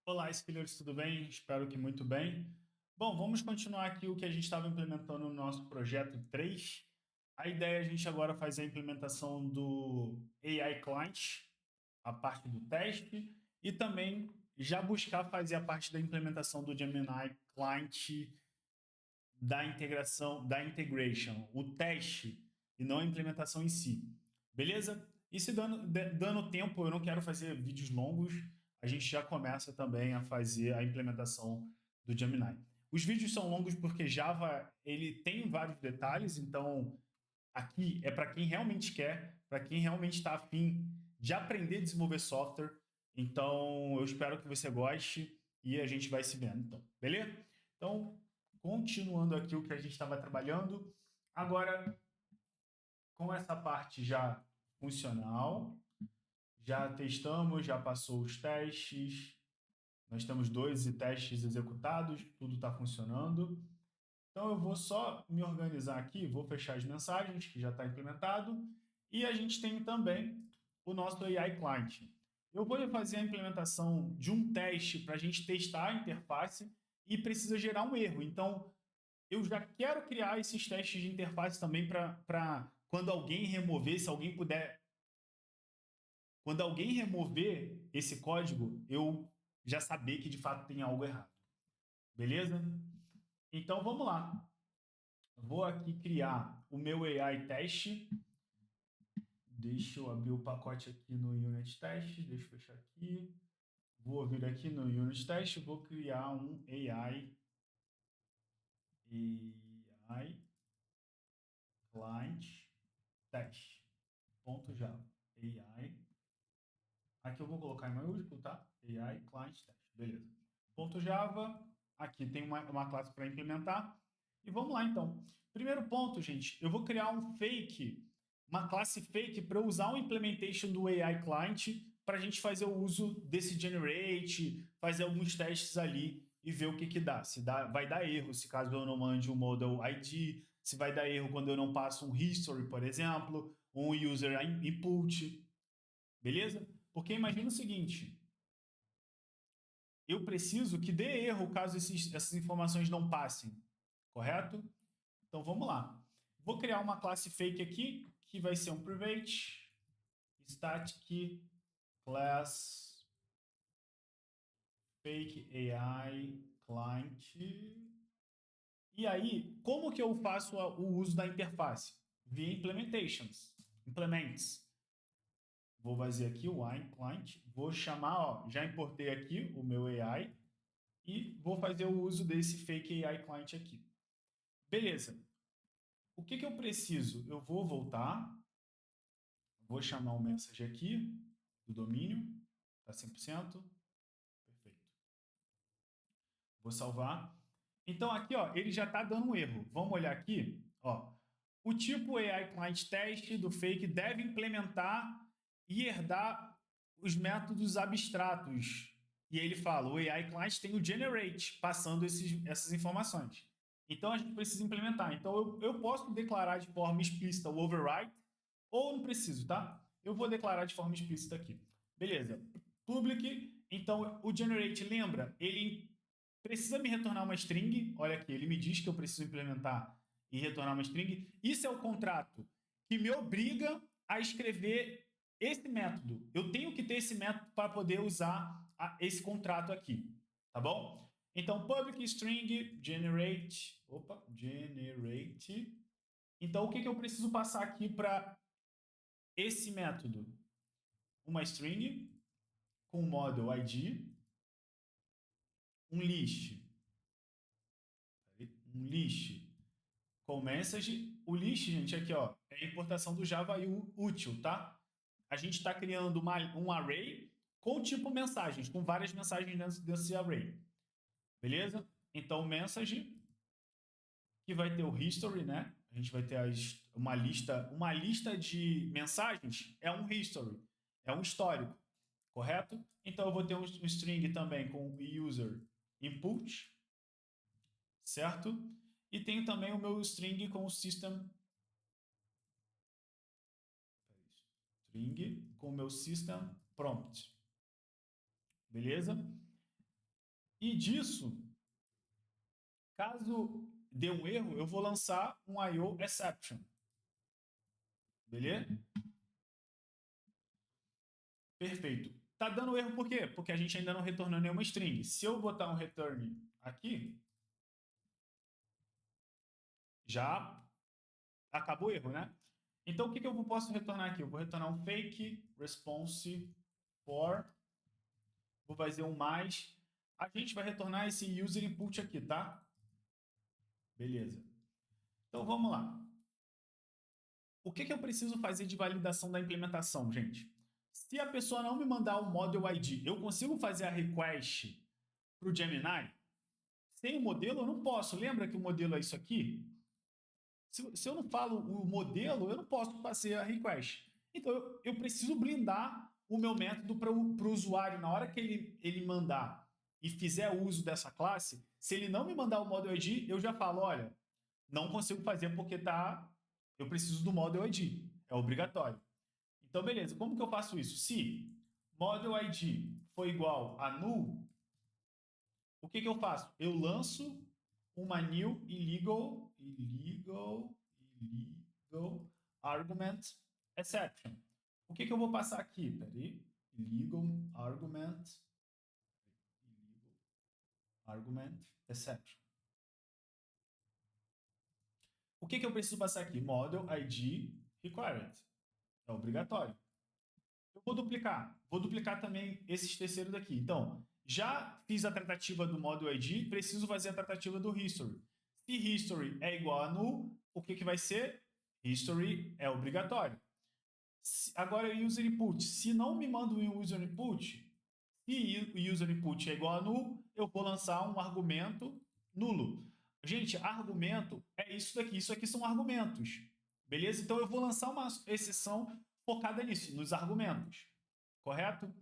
Olá, esquilheiros, tudo bem? Espero que muito bem. Bom, vamos continuar aqui o que a gente estava implementando no nosso projeto 3. A ideia é a gente agora fazer a implementação do AI Client, a parte do teste, e também já buscar fazer a parte da implementação do Gemini Client da integração, da integration, o teste e não a implementação em si. Beleza? E se dando tempo, eu não quero fazer vídeos longos, a gente já começa também a fazer a implementação do Gemini. Os vídeos são longos porque Java ele tem vários detalhes, então aqui é para quem realmente quer, para quem realmente está afim de aprender a desenvolver software. Então eu espero que você goste e a gente vai se vendo. Então, beleza? Então, continuando aqui o que a gente estava trabalhando, agora com essa parte já funcional, já testamos, já passou os testes, nós temos 12 testes executados, tudo está funcionando. Então eu vou só me organizar aqui, vou fechar as mensagens, que já está implementado, e a gente tem também o nosso AI Client. Eu vou fazer a implementação de um teste para a gente testar a interface e precisa gerar um erro. Então, eu já quero criar esses testes de interface também para quando alguém remover, se alguém puder, quando alguém remover esse código, eu já saber que de fato tem algo errado. Beleza? Então vamos lá. Vou aqui criar o meu AI teste. Deixa eu abrir o pacote aqui no Unit Test. Deixa eu fechar aqui. Vou vir aqui no Unit Test. Vou criar um AI Client Test. Ponto Java. AI. Aqui eu vou colocar em maiúsculo, tá? AI Client Test. Beleza. Ponto Java. Aqui tem uma classe para implementar. E vamos lá, então. Primeiro ponto, gente. Eu vou criar um fake, uma classe fake para usar o implementation do AI Client para a gente fazer o uso desse generate, fazer alguns testes ali e ver o que dá. Se dá, vai dar erro se caso eu não mande um model ID, se vai dar erro quando eu não passo um history, por exemplo, um user input. Beleza? Porque imagina o seguinte, eu preciso que dê erro caso essas informações não passem, correto? Então vamos lá. Vou criar uma classe fake aqui, que vai ser um private static class fake AI client. E aí, como que eu faço o uso da interface? Via implementations, implements. Vou fazer aqui o AI client, vou chamar, ó, já importei aqui o meu AI e vou fazer o uso desse fake AI client aqui. Beleza. O que eu preciso? Eu vou voltar, vou chamar o message aqui do domínio, tá 100%. Perfeito. Vou salvar. Então aqui, ó, ele já está dando um erro. Vamos olhar aqui, ó. O tipo AI Client Test do fake deve implementar e herdar os métodos abstratos. E ele fala, o AI Client tem o generate, passando essas informações. Então a gente precisa implementar. Então eu posso declarar de forma explícita o override ou não preciso, tá? Eu vou declarar de forma explícita aqui. Beleza. Public. Então o generate, lembra? Ele precisa me retornar uma string. Olha aqui, ele me diz que eu preciso implementar e retornar uma string. Isso é o contrato que me obriga a escrever esse método. Eu tenho que ter esse método para poder usar esse contrato aqui, tá bom? Então, public string generate, generate. Então, o que eu preciso passar aqui para esse método? Uma string com model ID, um list, com message. O list, gente, aqui ó, é a importação do Java e o útil, tá? A gente está criando um array com tipo mensagens, com várias mensagens dentro desse array. Beleza? Então, message, que vai ter o history, né? A gente vai ter uma lista de mensagens, é um history, é um histórico, correto? Então, eu vou ter um string também com user input, certo? E tenho também o meu string com o system string com o meu system prompt. Beleza? E disso, caso dê um erro, eu vou lançar um IO exception. Beleza? Perfeito. Tá dando erro por quê? Porque a gente ainda não retornou nenhuma string. Se eu botar um return aqui, já acabou o erro, né? Então, o que eu posso retornar aqui? Eu vou retornar um fake response for, vou fazer um mais. A gente vai retornar esse user input aqui, tá? Beleza. Então, vamos lá. O que eu preciso fazer de validação da implementação, gente? Se a pessoa não me mandar o model ID, eu consigo fazer a request para o Gemini? Sem o modelo, eu não posso. Lembra que o modelo é isso aqui? Se eu não falo o modelo, eu não posso fazer a request. Então, eu preciso blindar o meu método para o usuário. Na hora que ele mandar e fizer uso dessa classe, se ele não me mandar o model ID, eu já falo, olha, não consigo fazer porque eu preciso do model ID. É obrigatório. Então, beleza. Como que eu faço isso? Se model ID for igual a null, o que eu faço? Eu lanço uma new illegal argument exception. O que eu vou passar aqui? Peraí. Illegal argument exception. O que eu preciso passar aqui? Model ID required. É obrigatório. Eu vou duplicar. Vou duplicar também esses terceiros daqui. Então, já fiz a tratativa do model ID, preciso fazer a tratativa do history. Se history é igual a null, o que vai ser? History é obrigatório. Agora, user input. Se não me manda um user input, se o user input é igual a null, eu vou lançar um argumento nulo. Gente, argumento é isso daqui. Isso aqui são argumentos. Beleza? Então, eu vou lançar uma exceção focada nisso, nos argumentos. Correto?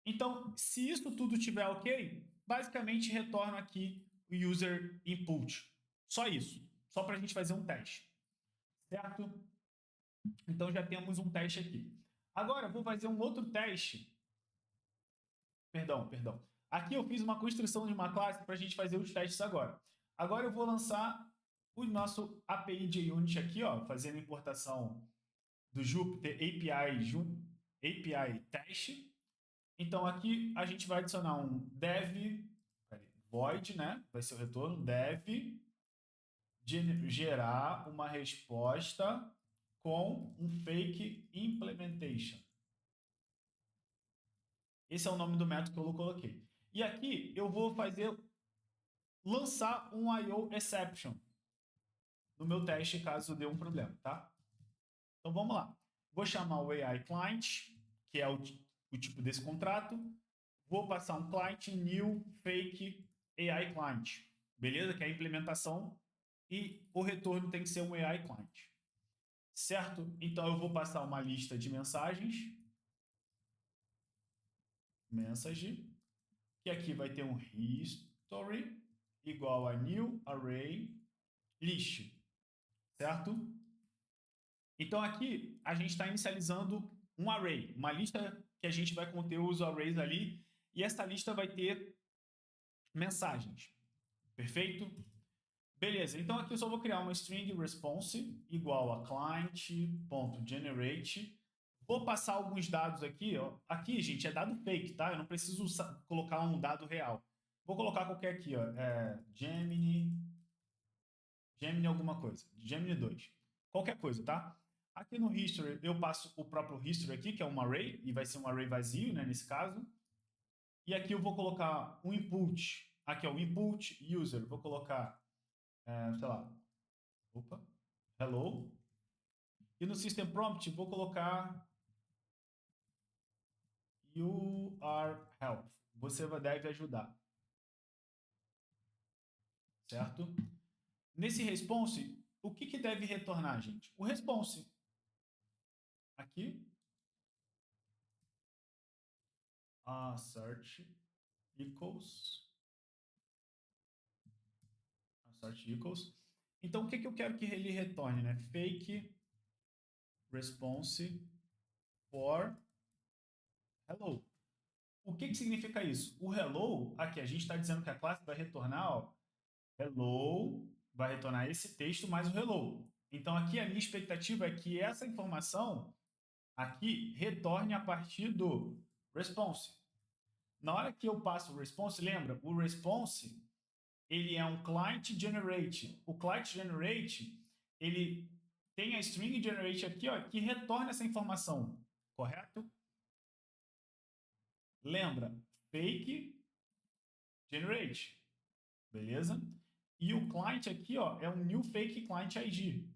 Então, se isso tudo tiver ok, basicamente retorno aqui o user input. Só isso. Só para a gente fazer um teste. Certo? Então, já temos um teste aqui. Agora, vou fazer um outro teste. Perdão. Aqui eu fiz uma construção de uma classe para a gente fazer os testes agora. Agora eu vou lançar o nosso API JUnit aqui, ó, fazendo importação do Jupyter API teste. Então aqui a gente vai adicionar um dev void, né? Vai ser o retorno dev gerar uma resposta com um fake implementation. Esse é o nome do método que eu coloquei. E aqui eu vou lançar um IO exception no meu teste caso dê um problema, tá? Então vamos lá. Vou chamar o AI client, que é o tipo desse contrato. Vou passar um client new fake AI client. Beleza? Que é a implementação e o retorno tem que ser um AI client. Certo? Então eu vou passar uma lista de mensagens. Message. Que aqui vai ter um history igual a new array list. Certo? Então aqui a gente está inicializando um array, uma lista que a gente vai conter os arrays ali, e essa lista vai ter mensagens. Perfeito? Beleza, então aqui eu só vou criar uma string response igual a client.generate. Vou passar alguns dados aqui, ó. Aqui, gente, é dado fake, tá? Eu não preciso colocar um dado real. Vou colocar qualquer aqui, ó. Gemini alguma coisa. Gemini 2. Qualquer coisa, tá? Aqui no history, eu passo o próprio history aqui, que é um array, e vai ser um array vazio, né, nesse caso. E aqui eu vou colocar um input. Aqui é o input user. Vou colocar, sei lá, hello. E no system prompt, vou colocar you are help. Você deve ajudar. Certo? Nesse response, o que deve retornar, gente? O response. Aqui, search equals. Search equals. Então, o que eu quero que ele retorne, né? Fake response for hello. O que significa isso? O hello, aqui a gente está dizendo que a classe vai retornar, ó, hello, vai retornar esse texto mais o hello. Então aqui a minha expectativa é que essa informação aqui retorne a partir do response. Na hora que eu passo o response, lembra? O response, ele é um client generate. O client generate, ele tem a string generate aqui, ó, que retorna essa informação, correto? Lembra? Fake generate, beleza? E o client aqui, ó, é um new fake client ID.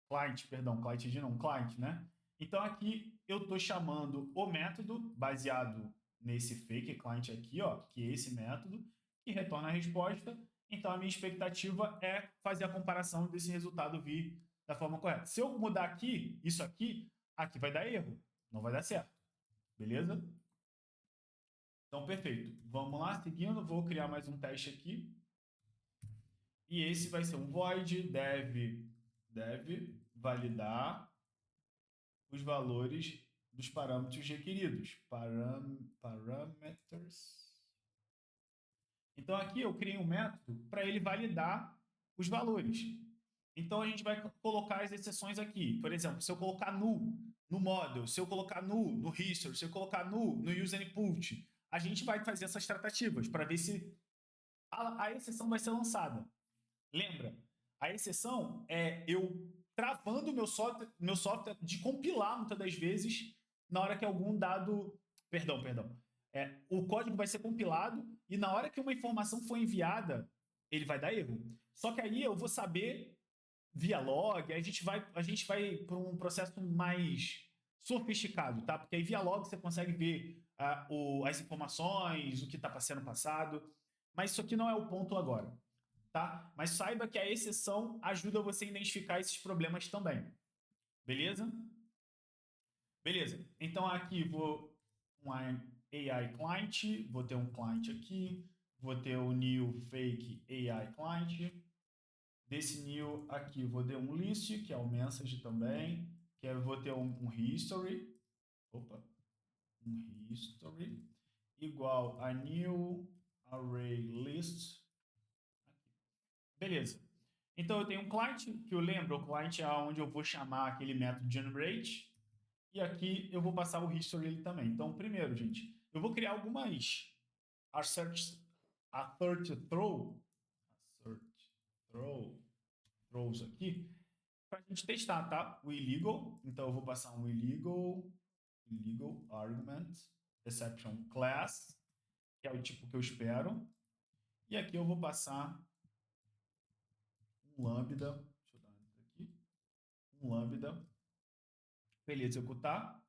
Client, perdão, client ID não, client, né? Então aqui eu estou chamando o método baseado nesse fake client aqui, ó, que é esse método, que retorna a resposta. Então a minha expectativa é fazer a comparação desse resultado vir da forma correta. Se eu mudar aqui, isso aqui, aqui vai dar erro, não vai dar certo, beleza? Então, perfeito. Vamos lá, seguindo, vou criar mais um teste aqui. E esse vai ser um void deve validar os valores dos parâmetros requeridos. Parameters. Então, aqui eu criei um método para ele validar os valores. Então, a gente vai colocar as exceções aqui. Por exemplo, se eu colocar null no model, se eu colocar null no history, se eu colocar null no user input, a gente vai fazer essas tratativas para ver se a exceção vai ser lançada. Lembra? A exceção é eu travando meu software de compilar muitas das vezes na hora que algum dado... Perdão. O código vai ser compilado e na hora que uma informação for enviada, ele vai dar erro. Só que aí eu vou saber via log, a gente vai para um processo mais sofisticado, tá? Porque aí via log você consegue ver as informações, o que está sendo passado. Mas isso aqui não é o ponto agora. Tá? Mas saiba que a exceção ajuda você a identificar esses problemas também. Beleza? Beleza. Então aqui vou um AI client, vou ter um client aqui, vou ter o new fake AI client. Desse new aqui vou ter um list, que é o message também, que eu vou ter um history. Opa, um history igual a new array list. Beleza. Então, eu tenho um client, que eu lembro, o client é onde eu vou chamar aquele método generate, e aqui eu vou passar o history dele também. Então, primeiro, gente, eu vou criar algumas assert throws aqui, para a gente testar, tá? O illegal, então eu vou passar um illegal argument, exception class, que é o tipo que eu espero, e aqui eu vou passar um lambda, deixa eu dar aqui, um lambda, para ele executar,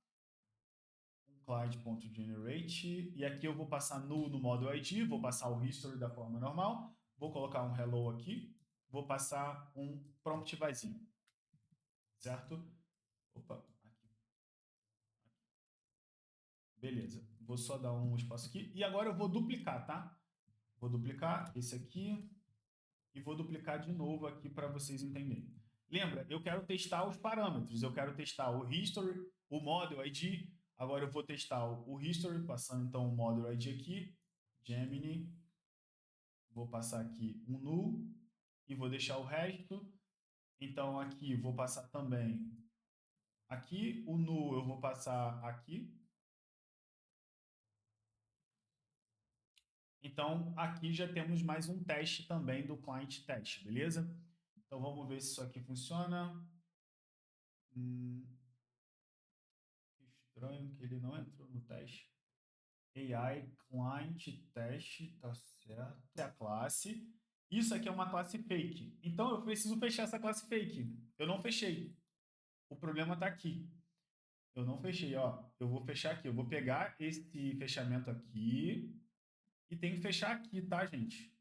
um client.generate, e aqui eu vou passar null no model ID, vou passar o history da forma normal, vou colocar um hello aqui, vou passar um prompt vazio, certo? Opa, aqui. Beleza, vou só dar um espaço aqui, e agora eu vou duplicar, tá? Vou duplicar esse aqui, e vou duplicar de novo aqui para vocês entenderem. Lembra, eu quero testar os parâmetros, eu quero testar o history, o model ID, agora eu vou testar o history, passando então o model ID aqui, Gemini, vou passar aqui um null, e vou deixar o resto, então aqui vou passar também, aqui o null eu vou passar aqui, então aqui já temos mais um teste também do client test, beleza? Então vamos ver se isso aqui funciona. Estranho que ele não entrou no teste. AI Client Test, tá certo. É a classe. Isso aqui é uma classe fake. Então eu preciso fechar essa classe fake. Eu não fechei. O problema está aqui. Eu não fechei, ó. Eu vou fechar aqui. Eu vou pegar esse fechamento aqui e tem que fechar aqui, tá, gente?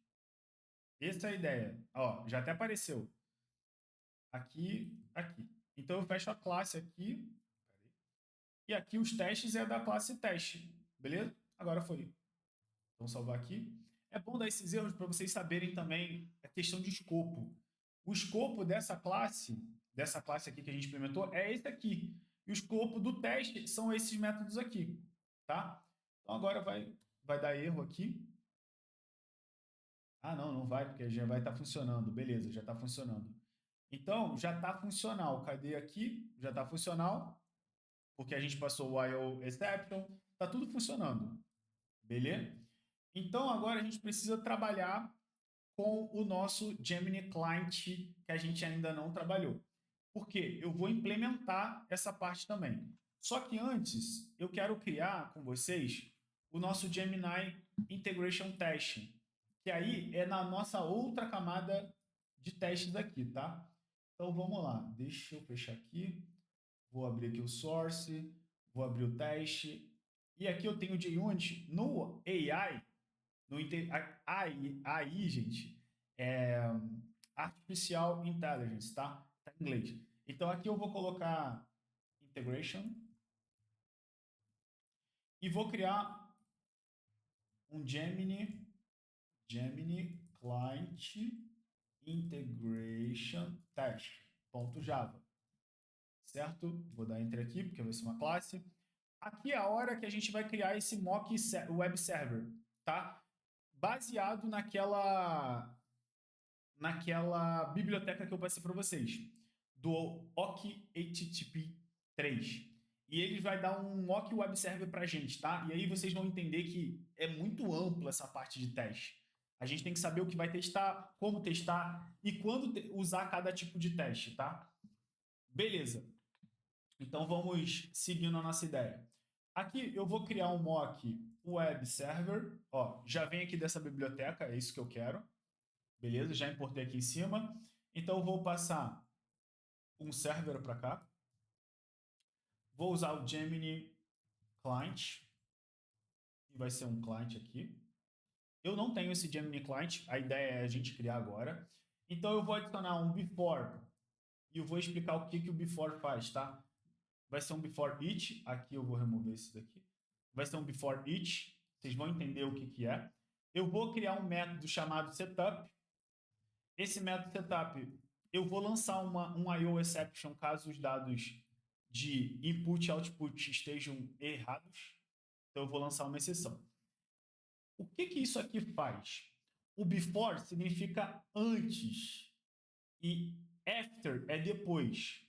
Essa é a ideia. Ó, já até apareceu. Aqui, aqui. Então eu fecho a classe aqui. E aqui os testes é da classe teste. Beleza? Agora foi. Vamos salvar aqui. É bom dar esses erros para vocês saberem também a questão de escopo. O escopo dessa classe aqui que a gente implementou, é esse aqui. E o escopo do teste são esses métodos aqui. Tá? Então agora vai vai dar erro aqui. Ah, não, não vai, porque já vai estar funcionando. Beleza, já está funcionando. Então, já está funcional. Cadê aqui? Já está funcional, porque a gente passou o IO exception. Está tudo funcionando. Beleza? Então, agora a gente precisa trabalhar com o nosso Gemini Client, que a gente ainda não trabalhou. Por quê? Eu vou implementar essa parte também. Só que antes, eu quero criar com vocês o nosso Gemini Integration Testing, que aí é na nossa outra camada de testes aqui, tá? Então vamos lá, deixa eu fechar aqui, vou abrir aqui o source, vou abrir o teste, e aqui eu tenho o JUnit no AI, no AI, gente, é Artificial Intelligence, tá? Tá em inglês. Então aqui eu vou colocar integration e vou criar um Gemini Client Integration Test.java, certo? Vou dar enter aqui porque vai ser uma classe. Aqui é a hora que a gente vai criar esse mock web server, tá? Baseado naquela biblioteca que eu passei para vocês, do OCK HTTP 3. E ele vai dar um mock web server para a gente, tá? E aí vocês vão entender que é muito amplo essa parte de teste. A gente tem que saber o que vai testar, como testar e quando usar cada tipo de teste, tá? Beleza. Então vamos seguindo a nossa ideia. Aqui eu vou criar um mock web server. Ó, já vem aqui dessa biblioteca, é isso que eu quero. Beleza? Já importei aqui em cima. Então eu vou passar um server para cá. Vou usar o Gemini Client. E vai ser um client aqui. Eu não tenho esse Gemini Client. A ideia é a gente criar agora. Então eu vou adicionar um before. E eu vou explicar o que o before faz, tá? Vai ser um before each. Aqui eu vou remover esse daqui. Vai ser um before each. Vocês vão entender o que é. Eu vou criar um método chamado setup. Esse método setup, eu vou lançar um IO exception caso os dados de input e output estejam errados. Então eu vou lançar uma exceção. O que isso aqui faz? O before significa antes e after é depois.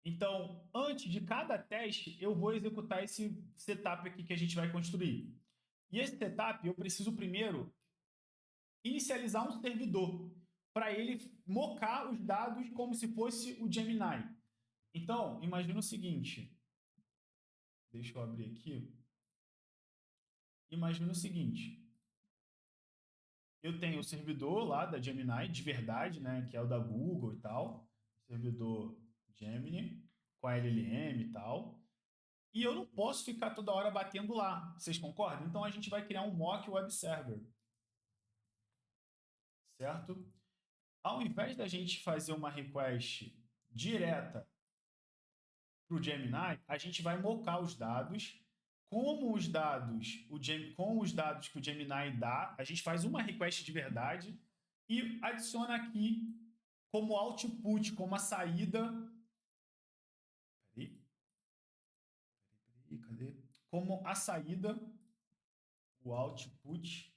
Então, antes de cada teste, eu vou executar esse setup aqui que a gente vai construir. E esse setup, eu preciso primeiro inicializar um servidor para ele mocar os dados como se fosse o Gemini. Então, imagina o seguinte. Deixa eu abrir aqui. Imagina o seguinte. Eu tenho o servidor lá da Gemini, de verdade, né, que é o da Google e tal. Servidor Gemini, com a LLM e tal. E eu não posso ficar toda hora batendo lá. Vocês concordam? Então a gente vai criar um mock web server. Certo? Ao invés da gente fazer uma request direta para o Gemini, a gente vai mocar os dados. Com os dados que o Gemini dá, a gente faz uma request de verdade e adiciona aqui como output, como a saída. Cadê? Como a saída, o output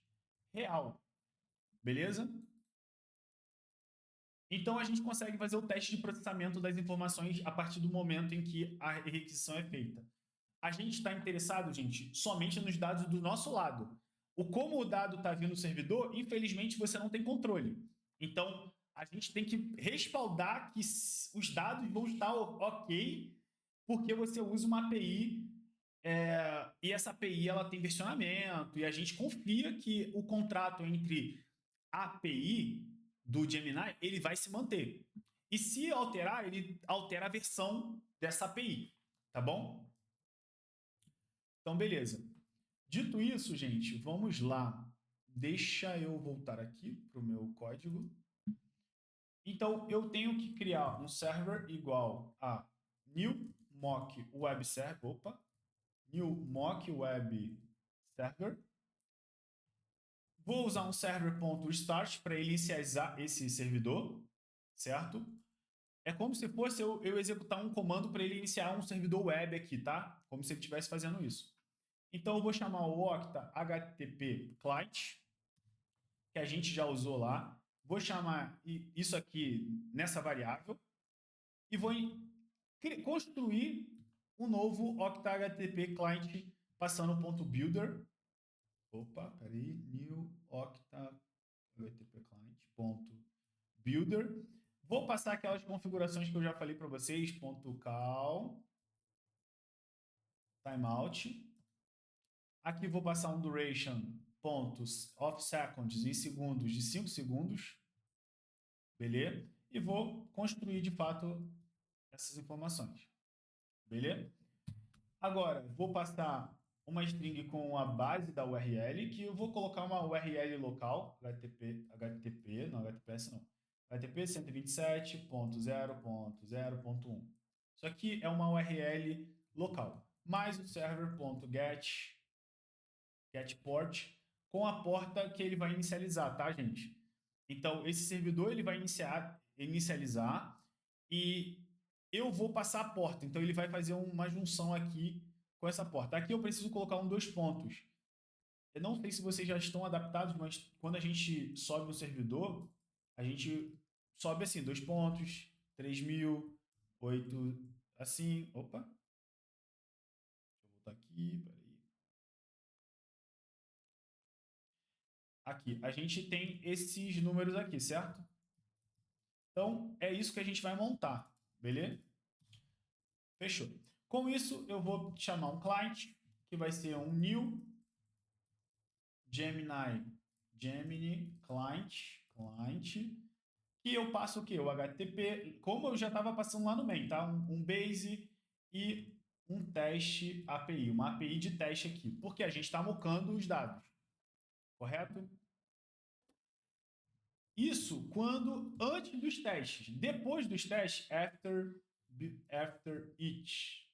real. Beleza? Então a gente consegue fazer o teste de processamento das informações a partir do momento em que a requisição é feita. A gente está interessado, gente, somente nos dados do nosso lado. Como o dado está vindo do servidor, infelizmente você não tem controle. Então a gente tem que respaldar que os dados vão estar ok, porque você usa uma API e essa API ela tem versionamento e a gente confia que o contrato entre a API do Gemini ele vai se manter. E se alterar, ele altera a versão dessa API, tá bom? Então, beleza. Dito isso, gente, vamos lá. Deixa eu voltar aqui para o meu código. Então, eu tenho que criar um server igual a new mock web server. Opa! New mock web server. Vou usar um server.start para inicializar esse servidor, certo? É como se fosse eu executar um comando para ele iniciar um servidor web aqui, tá? Como se ele estivesse fazendo isso. Então, eu vou chamar o Okta HTTP Client, que a gente já usou lá. Vou chamar isso aqui nessa variável e vou construir um novo Okta HTTP Client passando o ponto builder. Opa, peraí, new Okta HTTP Client ponto builder. Vou passar aquelas configurações que eu já falei para vocês, ponto .cal, timeout. Aqui vou passar um duration pontos of seconds em segundos de 5 segundos. Beleza? E vou construir de fato essas informações. Beleza? Agora, vou passar uma string com a base da URL, que eu vou colocar uma URL local, HTTP, não HTTPS não, HTTP 127.0.0.1. Isso aqui é uma URL local, mais o server.get port com a porta que ele vai inicializar, tá, gente? Então, esse servidor ele vai inicializar e eu vou passar a porta. Então, ele vai fazer uma junção aqui com essa porta. Aqui eu preciso colocar dois pontos. Eu não sei se vocês já estão adaptados, mas quando a gente sobe o servidor, a gente sobe assim, 2 pontos, 3.000, 8, assim. Opa. Deixa eu voltar aqui, peraí. Aqui, a gente tem esses números aqui, certo? Então, é isso que a gente vai montar, beleza? Fechou. Com isso, eu vou chamar um client, que vai ser um new Gemini client, que eu passo o quê? O HTTP, como eu já estava passando lá no main, tá? Um base e um teste API, uma API de teste aqui, porque a gente está mocando os dados, correto? Isso quando antes dos testes. Depois dos testes, after each.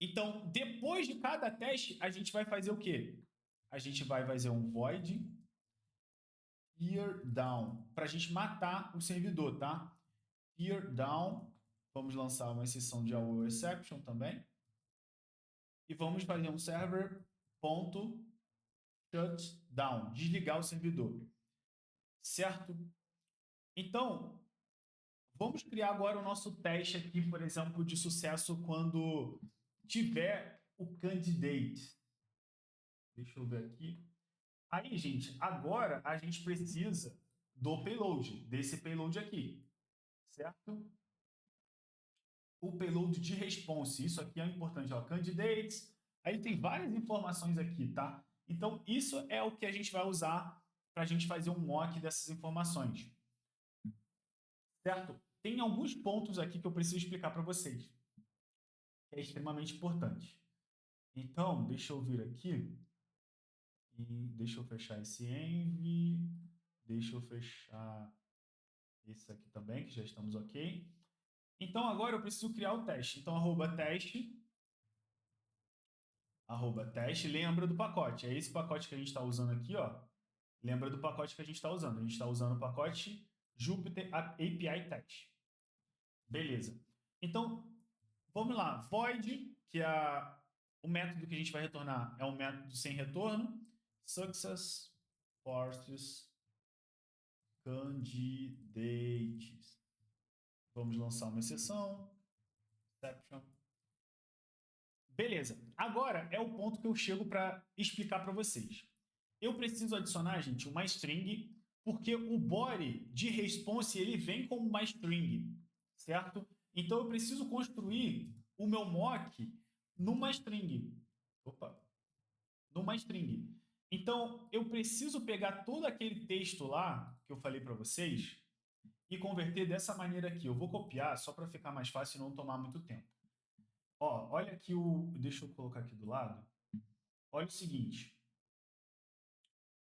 Então, depois de cada teste, a gente vai fazer o quê? A gente vai fazer um void tear down para a gente matar o servidor, tá? Tear down. Vamos lançar uma exceção de AO exception também. E vamos fazer um server ponto shutdown, desligar o servidor. Certo? Então, vamos criar agora o nosso teste aqui, por exemplo, de sucesso quando tiver o candidate. Deixa eu ver aqui. Aí, gente, agora a gente precisa do payload, desse payload aqui, certo? O payload de response, isso aqui é importante, ó, candidates. Aí tem várias informações aqui, tá? Então, isso é o que a gente vai usar para a gente fazer um mock dessas informações. Certo? Tem alguns pontos aqui que eu preciso explicar para vocês. É extremamente importante. Então, deixa eu vir aqui e deixa eu fechar esse env, deixa eu fechar esse aqui também, que já estamos ok. Então, agora eu preciso criar o teste. Então, @teste, lembra do pacote. É esse pacote que a gente está usando aqui, ó. Lembra do pacote que a gente está usando. A gente está usando o pacote Jupyter API Test. Beleza. Então, vamos lá. Void, que é o método que a gente vai retornar, é um método sem retorno. Success forces candidates. Vamos lançar uma exceção. Exception. Beleza. Agora é o ponto que eu chego para explicar para vocês. Eu preciso adicionar, gente, uma string, porque o body de response ele vem como uma string, certo? Então eu preciso construir o meu mock numa string. Opa! Numa string. Então eu preciso pegar todo aquele texto lá que eu falei para vocês e converter dessa maneira aqui. Eu vou copiar só para ficar mais fácil e não tomar muito tempo. Ó, olha aqui o... Deixa eu colocar aqui do lado. Olha o seguinte.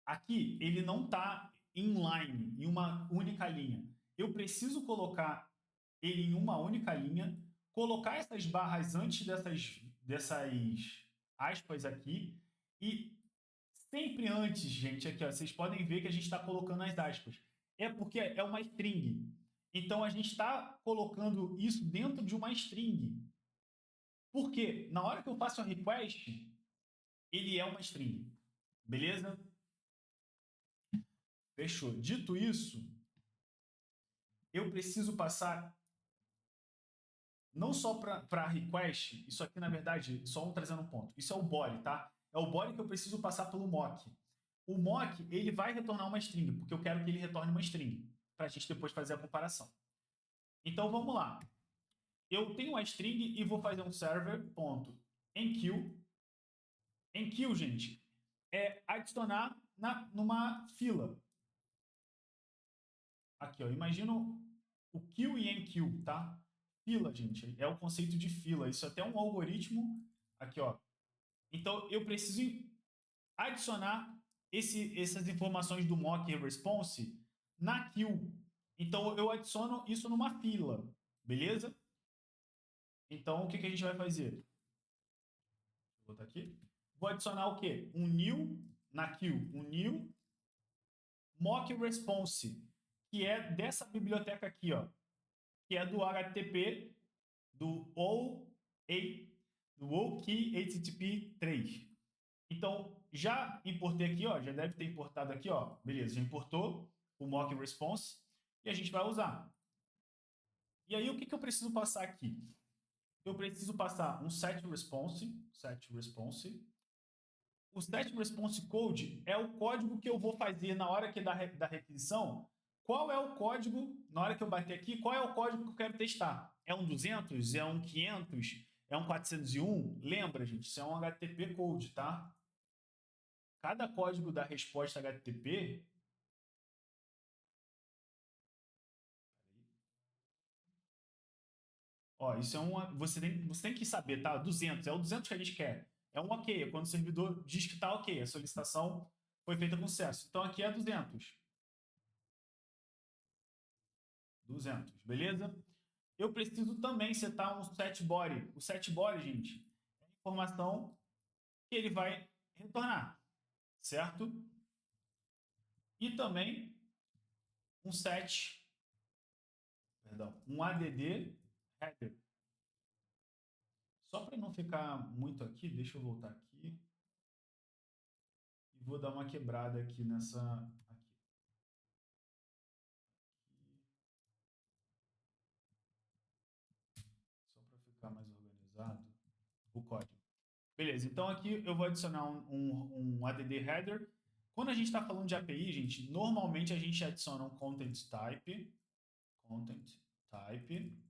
Aqui, ele não está inline, em uma única linha. Eu preciso colocar ele em uma única linha, colocar essas barras antes dessas aspas aqui e sempre antes, gente, aqui, ó, vocês podem ver que a gente está colocando as aspas. É porque é uma string. Então, a gente está colocando isso dentro de uma string. Porque na hora que eu faço a request, ele é uma string. Beleza? Fechou. Dito isso, eu preciso passar não só para request, isso aqui na verdade, só trazendo um ponto. Isso é o body, tá? É o body que eu preciso passar pelo mock. O mock, ele vai retornar uma string, porque eu quero que ele retorne uma string, para a gente depois fazer a comparação. Então vamos lá. Eu tenho uma string e vou fazer um server.enqueue. Enqueue, gente, é adicionar numa fila. Aqui, ó, imagina o queue e enqueue, tá? Fila, gente, é o conceito de fila. Isso é até um algoritmo. Aqui, ó. Então, eu preciso adicionar essas informações do mock response na queue. Então, eu adiciono isso numa fila, beleza? Então, o que a gente vai fazer? Vou botar aqui. Vou adicionar o quê? Um new na queue. Um new mock response, que é dessa biblioteca aqui, ó, que é do HTTP do OKey HTTP 3. Então, já importei aqui, ó, já deve ter importado aqui, ó, beleza, já importou o mock response e a gente vai usar. E aí, o que eu preciso passar aqui? Eu preciso passar um set response. O set response code é o código que eu vou fazer na hora que da requisição. Qual é o código, na hora que eu bater aqui, qual é o código que eu quero testar? É um 200? É um 500? É um 401? Lembra, gente, isso é um HTTP code, tá? Cada código da resposta HTTP... Ó, isso é uma... Você tem que saber, tá? 200, é o 200 que a gente quer. É um ok, é quando o servidor diz que está ok, a solicitação foi feita com sucesso. Então, aqui é 200. 200, beleza? Eu preciso também setar um set body. O set body, gente, é a informação que ele vai retornar, certo? E também um set, um add header. Só para não ficar muito aqui, deixa eu voltar aqui e vou dar uma quebrada aqui nessa aqui. Só para ficar mais organizado o código. Beleza, então aqui eu vou adicionar um add header. Quando a gente está falando de API, gente, normalmente a gente adiciona um content type, content type,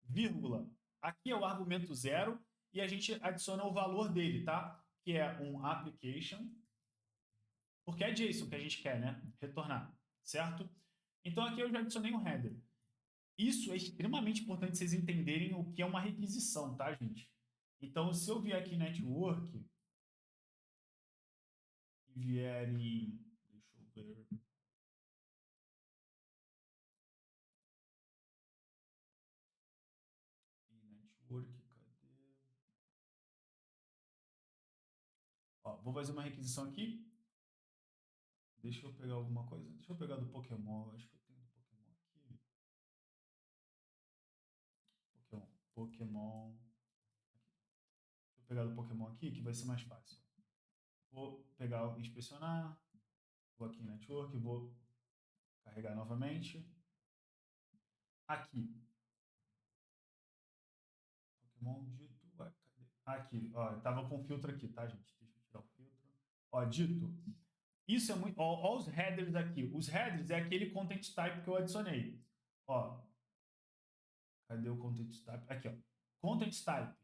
vírgula. Aqui é o argumento 0 e a gente adiciona o valor dele, tá? Que é um application, porque é JSON que a gente quer, né? Retornar, certo? Então aqui eu já adicionei um header. Isso é extremamente importante vocês entenderem o que é uma requisição, tá, gente? Então, se eu vier aqui network e vier em... Deixa eu ver... Network, cadê? Ó, vou fazer uma requisição aqui. Deixa eu pegar alguma coisa. Deixa eu pegar do Pokémon. Acho que eu tenho do Pokémon aqui. Pokémon. Deixa eu pegar do Pokémon aqui, que vai ser mais fácil. Vou pegar, inspecionar. Vou aqui em Network, vou carregar novamente. Aqui. Pokémon dito. Ué, cadê? Aqui, ó. Tava com filtro aqui, tá, gente? Deixa eu tirar o filtro. Ó, dito. Isso é muito... Ó, os headers aqui. Os headers é aquele content type que eu adicionei. Ó. Cadê o content type? Aqui, ó. Content type.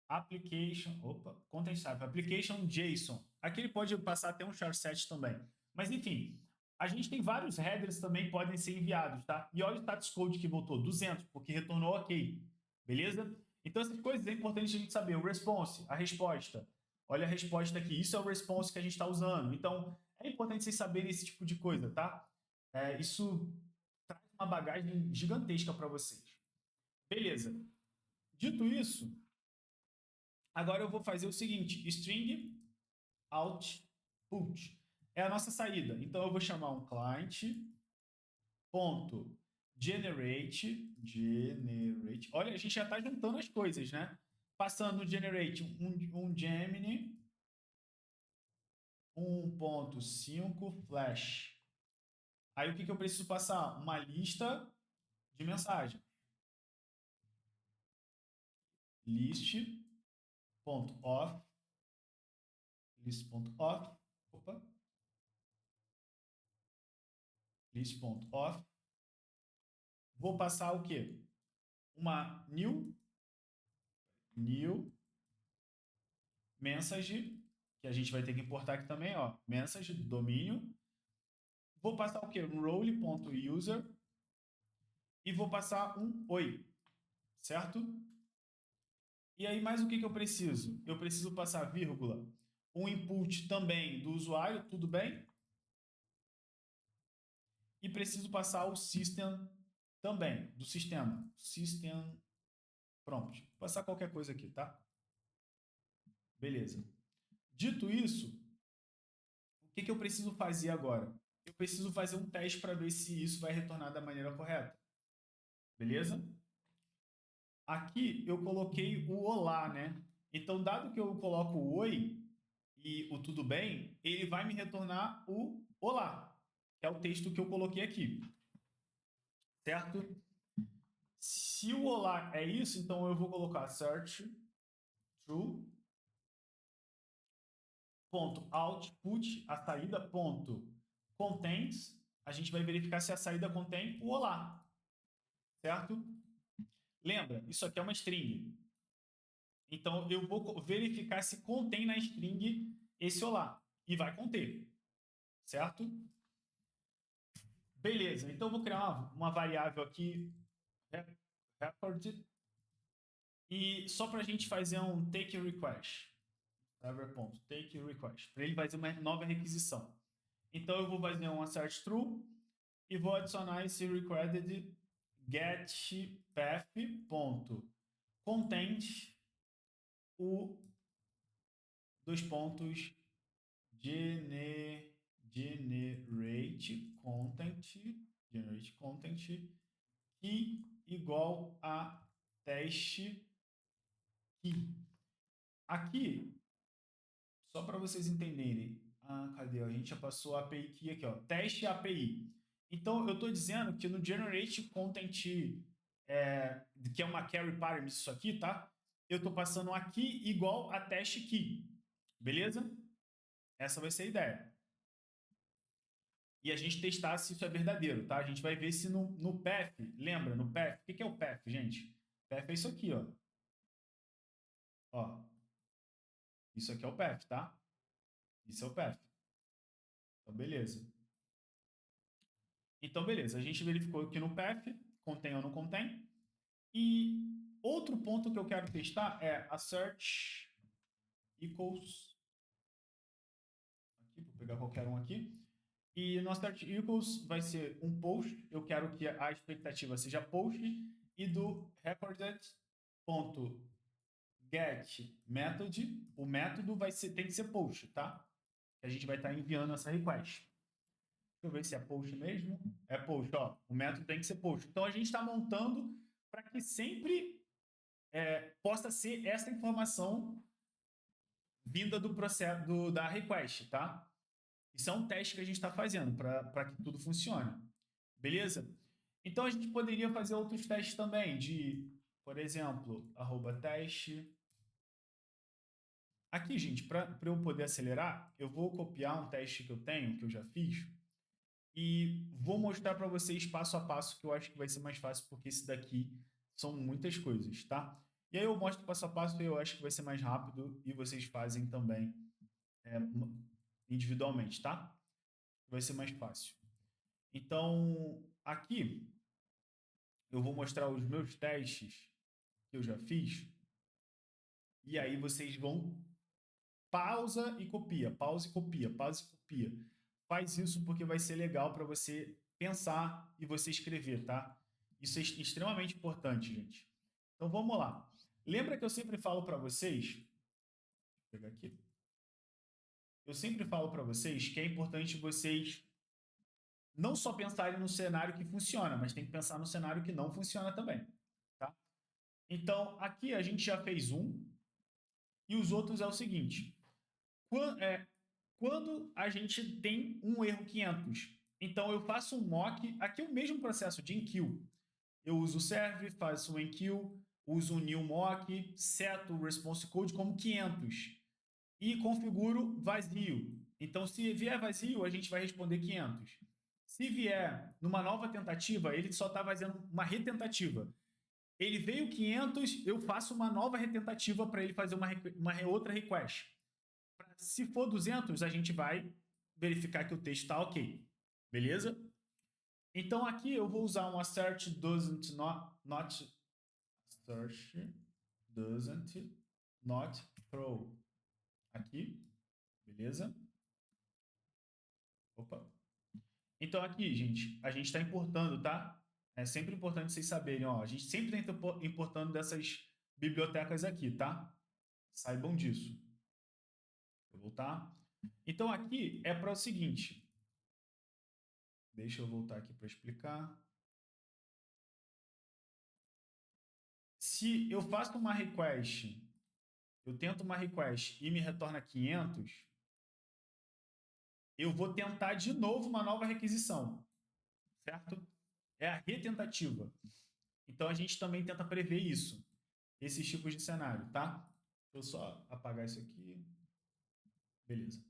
Application. Opa. Content type. Application JSON. Aqui ele pode passar até um charset também. Mas, enfim. A gente tem vários headers também que podem ser enviados, tá? E olha o status code que voltou. 200, porque retornou ok. Beleza? Então, essas coisas é importante a gente saber. O response, a resposta. Olha a resposta aqui. Isso é o response que a gente está usando. Então, é importante vocês saberem esse tipo de coisa, tá? Isso traz uma bagagem gigantesca para vocês. Beleza. Dito isso, agora eu vou fazer o seguinte. String output. É a nossa saída. Então, eu vou chamar um client ponto generate. Olha, a gente já está juntando as coisas, né? Passando no generate um Gemini 1.5 flash. Aí o que eu preciso passar? Uma lista de mensagem. List.off. List.off. Opa. List.off. Vou passar o quê? Uma new message, que a gente vai ter que importar aqui também, ó. Message, domínio. Vou passar o quê? Um role.user e vou passar um oi, certo? E aí, mais o que eu preciso? Eu preciso passar vírgula, um input também do usuário, tudo bem? E preciso passar o system também, do sistema. System, pronto. Vou passar qualquer coisa aqui, tá? Beleza. Dito isso, o que eu preciso fazer agora? Eu preciso fazer um teste para ver se isso vai retornar da maneira correta. Beleza? Aqui eu coloquei o olá, né? Então, dado que eu coloco o oi e o tudo bem, ele vai me retornar o olá, que é o texto que eu coloquei aqui. Certo? Se o olá é isso, então eu vou colocar search true ponto output, a saída ponto contains, a gente vai verificar se a saída contém o olá. Certo? Lembra, isso aqui é uma string. Então, eu vou verificar se contém na string esse olá. E vai conter. Certo? Beleza. Então, eu vou criar uma variável aqui, record, e só para a gente fazer um take request. Take request. Para ele fazer uma nova requisição. Então, eu vou fazer um assert true e vou adicionar esse required get path ponto content o dois pontos generate content key igual a teste key. Aqui, só para vocês entenderem, cadê? A gente já passou a API key aqui, ó, teste API. Então, eu estou dizendo que no generate content, que é uma carry parameter isso aqui, tá? Eu estou passando aqui igual a teste key. Beleza? Essa vai ser a ideia. E a gente testar se isso é verdadeiro, tá? A gente vai ver se no path, lembra, no path, o que é o path, gente? Path é isso aqui, ó. Ó. Isso aqui é o path, tá? Isso é o path. Então, beleza. Então, beleza. A gente verificou aqui no path, contém ou não contém. E outro ponto que eu quero testar é a search equals. Aqui, vou pegar qualquer um aqui. E no search equals vai ser um post. Eu quero que a expectativa seja post. E do recorded.get method, o método tem que ser post, tá? A gente vai estar enviando essa request. Deixa eu ver se é post mesmo. É post, ó. O método tem que ser post. Então, a gente está montando para que sempre possa ser essa informação vinda do processo da request, tá? Isso é um teste que a gente está fazendo para que tudo funcione. Beleza? Então, a gente poderia fazer outros testes também de, por exemplo, @teste. Aqui, gente, para eu poder acelerar, eu vou copiar um teste que eu tenho, que eu já fiz, e vou mostrar para vocês passo a passo, que eu acho que vai ser mais fácil, porque esse daqui são muitas coisas, tá? E aí eu mostro passo a passo e eu acho que vai ser mais rápido e vocês fazem também individualmente, tá? Vai ser mais fácil. Então, aqui eu vou mostrar os meus testes que eu já fiz e aí vocês vão pausa e copia, pausa e copia, pausa e copia. Faz isso porque vai ser legal para você pensar e você escrever, tá? Isso é extremamente importante, gente. Então vamos lá. Lembra que eu sempre falo para vocês, vou pegar aqui. Eu sempre falo para vocês que é importante vocês não só pensarem no cenário que funciona, mas tem que pensar no cenário que não funciona também, tá? Então, aqui a gente já fez um, e os outros é o seguinte, quando a gente tem um erro 500, então eu faço um mock, aqui é o mesmo processo de enqueue. Eu uso o serve, faço um enqueue, uso um new mock, seto o response code como 500 e configuro vazio. Então, se vier vazio, a gente vai responder 500. Se vier numa nova tentativa, ele só está fazendo uma retentativa. Ele veio 500, eu faço uma nova retentativa para ele fazer uma outra request. Se for 200, a gente vai verificar que o texto está ok. Beleza? Então, aqui eu vou usar um assert doesn't not search doesn't not throw. Aqui. Beleza? Opa. Então, aqui, gente, a gente está importando, tá? É sempre importante vocês saberem, ó. A gente sempre está importando dessas bibliotecas aqui, tá? Saibam disso. Vou voltar. Então, aqui é para o seguinte. Deixa eu voltar aqui para explicar. Se eu faço uma request, eu tento uma request e me retorna 500, eu vou tentar de novo uma nova requisição, certo? É a retentativa. Então, a gente também tenta prever isso, esses tipos de cenário, tá? Vou só apagar isso aqui. Beleza.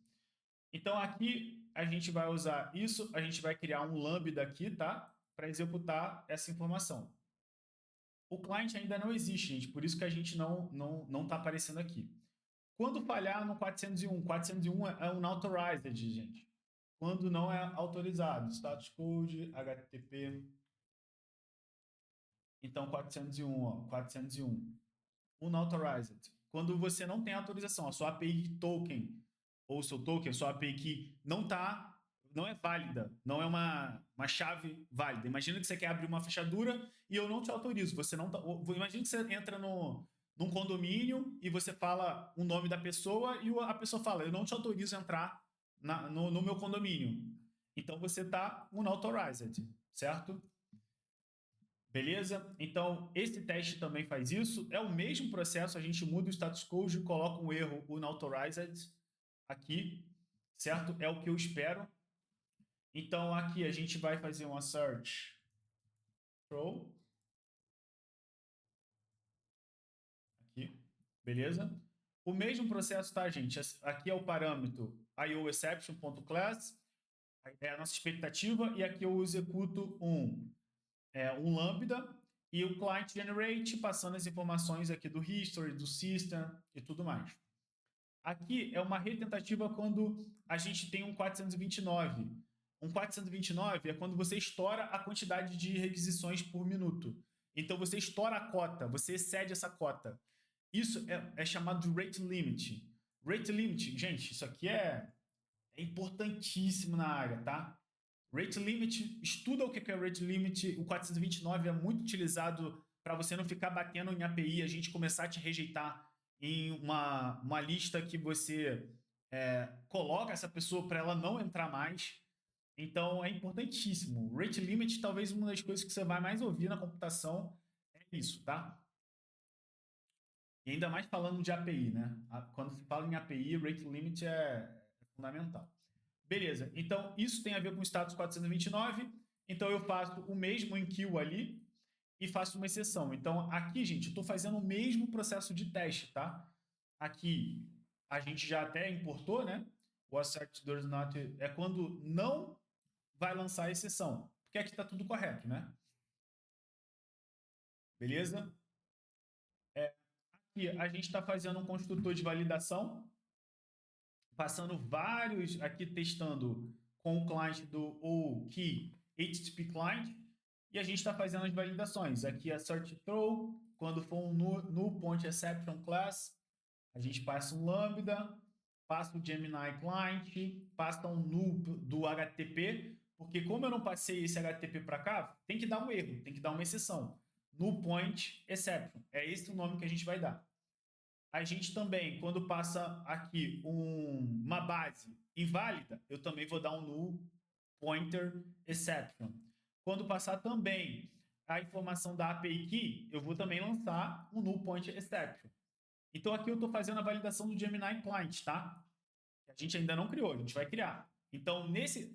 Então, aqui a gente vai usar isso, a gente vai criar um lambda aqui, tá? Para executar essa informação. O client ainda não existe, gente, por isso que a gente não está aparecendo aqui. Quando falhar no 401 é unauthorized, gente. Quando não é autorizado, status code, HTTP. Então, 401, ó, 401. Unauthorized. Quando você não tem autorização, a sua API token, ou seu token, a sua API que não é válida, não é uma chave válida. Imagina que você quer abrir uma fechadura e eu não te autorizo. Você não tá, imagina que você entra num condomínio e você fala o nome da pessoa e a pessoa fala, eu não te autorizo a entrar no meu condomínio. Então, você está unauthorized, certo? Beleza? Então, esse teste também faz isso. É o mesmo processo, a gente muda o status code, coloca um erro unauthorized aqui, certo? É o que eu espero. Então, aqui a gente vai fazer uma search throw. Aqui, beleza? O mesmo processo, tá, gente? Aqui é o parâmetro IOException.class, é a nossa expectativa, e aqui eu executo um lambda e o client generate passando as informações aqui do history, do system e tudo mais. Aqui é uma retentativa quando a gente tem um 429. Um 429 é quando você estoura a quantidade de requisições por minuto. Então, você estoura a cota, você excede essa cota. Isso é chamado de rate limit. Rate limit, gente, isso aqui é importantíssimo na área, tá? Rate limit, estuda o que é rate limit. O 429 é muito utilizado para você não ficar batendo em API, a gente começar a te rejeitar em uma lista que você coloca essa pessoa para ela não entrar mais. Então, é importantíssimo. Rate limit, talvez uma das coisas que você vai mais ouvir na computação é isso, tá? E ainda mais falando de API, né? Quando se fala em API, rate limit é fundamental. Beleza, então isso tem a ver com o status 429. Então eu faço o mesmo enqueue ali e faço uma exceção. Então aqui, gente, eu estou fazendo o mesmo processo de teste, tá? Aqui a gente já até importou, né? O assert does not é quando não vai lançar a exceção, porque aqui está tudo correto, né? Beleza? Aqui a gente está fazendo um construtor de validação, passando vários aqui, testando com o cliente do key HTTP client, e a gente está fazendo as validações. Aqui a search throw, quando for um null point exception class, a gente passa um lambda, passa o Gemini client, passa um null do HTTP, porque como eu não passei esse HTTP para cá, tem que dar um erro, tem que dar uma exceção. Null point exception, é esse o nome que a gente vai dar. A gente também, quando passa aqui uma base inválida, eu também vou dar um null pointer exception. Quando passar também a informação da API key, eu vou também lançar um null pointer exception. Então aqui eu estou fazendo a validação do Gemini Client, tá? A gente ainda não criou, a gente vai criar. Então,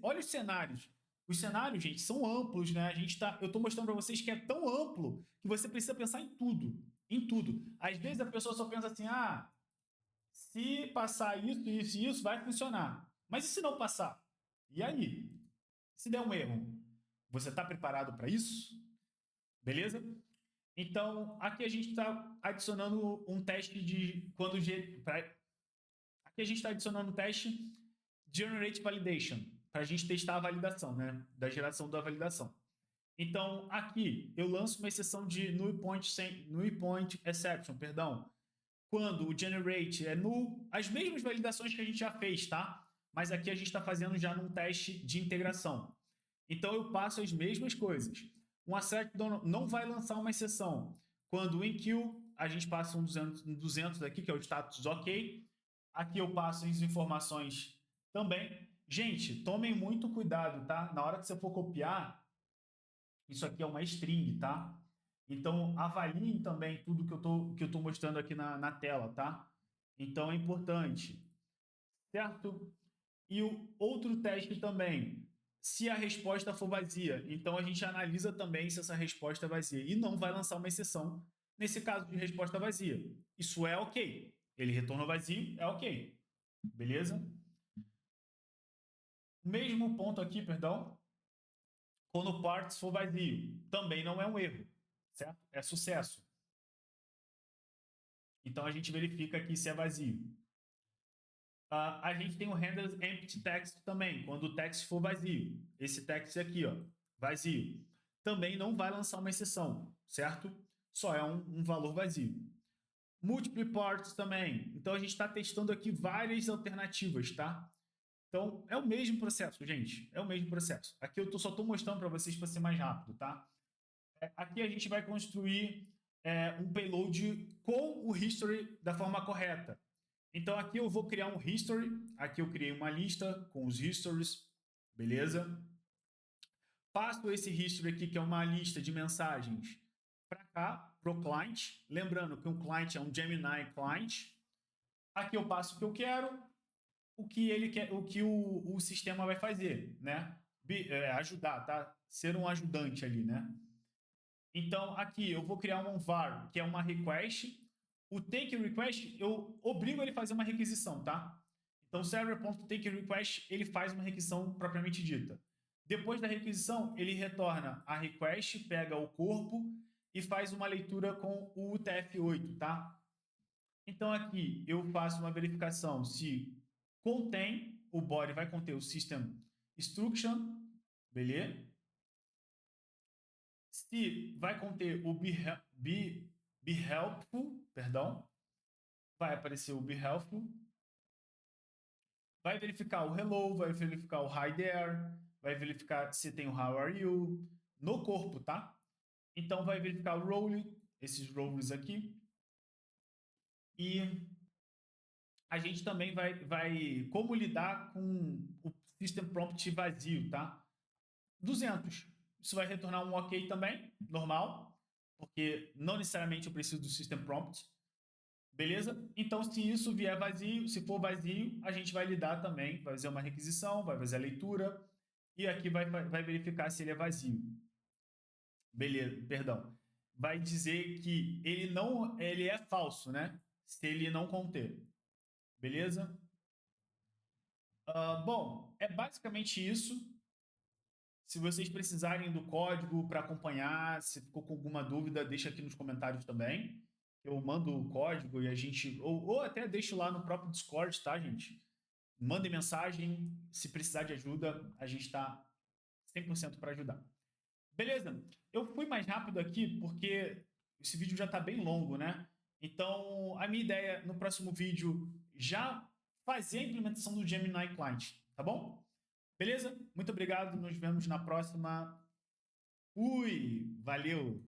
olha os cenários. Os cenários, gente, são amplos, né? Eu estou mostrando para vocês que é tão amplo que você precisa pensar em tudo. Em tudo. Às vezes a pessoa só pensa assim, se passar isso, isso e isso, vai funcionar. Mas e se não passar? E aí? Se der um erro, você está preparado para isso? Beleza? Então, aqui a gente está adicionando um teste de quando aqui a gente está adicionando um teste Generate Validation para a gente testar a validação, né? Da geração da validação. Então, aqui eu lanço uma exceção de null point exception, perdão, quando o generate é null, as mesmas validações que a gente já fez, tá? Mas aqui a gente está fazendo já num teste de integração. Então eu passo as mesmas coisas. Um assert não vai lançar uma exceção. Quando o enqueue, a gente passa um 200 aqui, que é o status ok. Aqui eu passo as informações também. Gente, tomem muito cuidado, tá? Na hora que você for copiar, isso aqui é uma string, tá? Então, avaliem também tudo que eu tô mostrando aqui na tela, tá? Então, é importante, certo? E o outro teste também, se a resposta for vazia. Então, a gente analisa também se essa resposta é vazia e não vai lançar uma exceção nesse caso de resposta vazia. Isso é ok. Ele retorna vazio, é ok. Beleza? Mesmo ponto aqui, perdão, quando o parts for vazio, também não é um erro, certo? É sucesso. Então a gente verifica aqui se é vazio. A gente tem o handle empty text também, quando o text for vazio. Esse text aqui, ó, vazio. Também não vai lançar uma exceção, certo? Só é um valor vazio. Multiple parts também. Então a gente está testando aqui várias alternativas, tá? Então, é o mesmo processo, gente. É o mesmo processo. Aqui eu só estou mostrando para vocês para ser mais rápido, tá? Aqui a gente vai construir um payload com o history da forma correta. Então, aqui eu vou criar um history. Aqui eu criei uma lista com os histories. Beleza? Passo esse history aqui, que é uma lista de mensagens, para cá, para o client. Lembrando que um client é um Gemini client. Aqui eu passo o que eu quero, o que ele quer, o que o sistema vai fazer, né? Ajudar, tá? Ser um ajudante ali, né? Então, aqui eu vou criar um var, que é uma request. O take request, eu obrigo ele a fazer uma requisição, tá? Então, server.takeRequest, ele faz uma requisição propriamente dita. Depois da requisição, ele retorna a request, pega o corpo e faz uma leitura com o UTF-8, tá? Então, aqui eu faço uma verificação se contém, o body vai conter o system instruction, beleza? Se vai conter o be helpful, perdão, vai aparecer o be helpful. Vai verificar o hello, vai verificar o hi there, vai verificar se tem o how are you no corpo, tá? Então vai verificar o role, esses roles aqui. E a gente também vai como lidar com o system prompt vazio, tá? 200. Isso vai retornar um ok também, normal, porque não necessariamente eu preciso do system prompt. Beleza? Então, se isso vier vazio, se for vazio, a gente vai lidar também, vai fazer uma requisição, vai fazer a leitura, e aqui vai verificar se ele é vazio. Beleza, perdão. Vai dizer que ele é falso, né? Se ele não conter. Beleza? Bom, é basicamente isso. Se vocês precisarem do código para acompanhar, se ficou com alguma dúvida, deixa aqui nos comentários também. Eu mando o código e a gente. Ou até deixo lá no próprio Discord, tá, gente? Mandem mensagem. Se precisar de ajuda, a gente está 100% para ajudar. Beleza? Eu fui mais rápido aqui porque esse vídeo já está bem longo, né? Então, a minha ideia no próximo vídeo já fazer a implementação do Gemini Client, tá bom? Beleza? Muito obrigado. Nos vemos na próxima. Fui! Valeu!